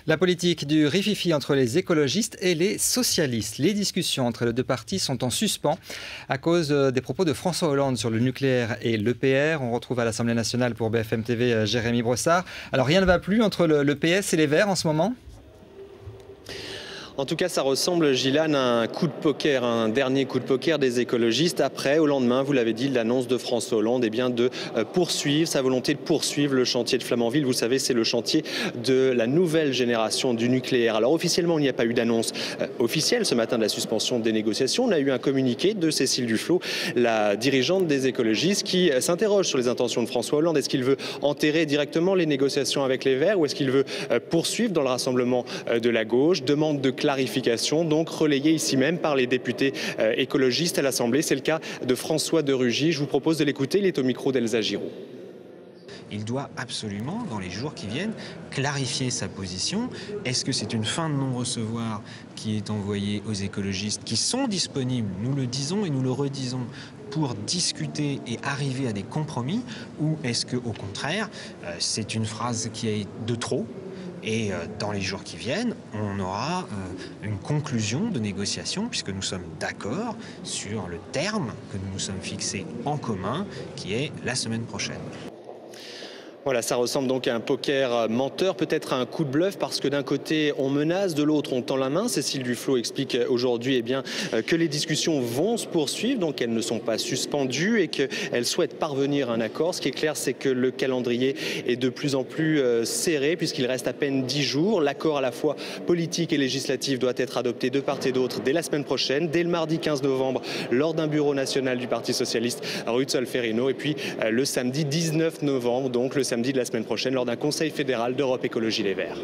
La politique du rififi entre les écologistes et les socialistes. Les discussions entre les deux partis sont en suspens à cause des propos de François Hollande sur le nucléaire et l'EPR. On retrouve à l'Assemblée nationale pour BFM TV Jérémy Brossard. Alors rien ne va plus entre le PS et les Verts en ce moment ? En tout cas, ça ressemble, Gilane, à un coup de poker, un dernier coup de poker des écologistes. Après, au lendemain, vous l'avez dit, l'annonce de François Hollande, de poursuivre, sa volonté de poursuivre le chantier de Flamanville. Vous savez, c'est le chantier de la nouvelle génération du nucléaire. Alors officiellement, il n'y a pas eu d'annonce officielle ce matin de la suspension des négociations. On a eu un communiqué de Cécile Duflot, la dirigeante des écologistes, qui s'interroge sur les intentions de François Hollande. Est-ce qu'il veut enterrer directement les négociations avec les Verts ou est-ce qu'il veut poursuivre dans le rassemblement de la gauche? Demande de clarification, donc relayée ici même par les députés écologistes à l'Assemblée. C'est le cas de François de Rugy. Je vous propose de l'écouter. Il est au micro d'Elsa Giraud. Il doit absolument, dans les jours qui viennent, clarifier sa position. Est-ce que c'est une fin de non-recevoir qui est envoyée aux écologistes qui sont disponibles, nous le disons et nous le redisons, pour discuter et arriver à des compromis, ou est-ce qu'au contraire, c'est une phrase qui est de trop? Et dans les jours qui viennent, on aura une conclusion de négociation puisque nous sommes d'accord sur le terme que nous nous sommes fixés en commun, qui est la semaine prochaine. Voilà, ça ressemble donc à un poker menteur, peut-être à un coup de bluff, parce que d'un côté on menace, de l'autre on tend la main. Cécile Duflot explique aujourd'hui que les discussions vont se poursuivre, donc elles ne sont pas suspendues et qu'elle souhaite parvenir à un accord. Ce qui est clair, c'est que le calendrier est de plus en plus serré, puisqu'il reste à peine 10 jours. L'accord à la fois politique et législatif doit être adopté de part et d'autre dès la semaine prochaine, dès le mardi 15 novembre, lors d'un bureau national du Parti socialiste rue de Solferino, et puis le samedi 19 novembre, donc le samedi de la semaine prochaine, lors d'un conseil fédéral d'Europe Écologie Les Verts.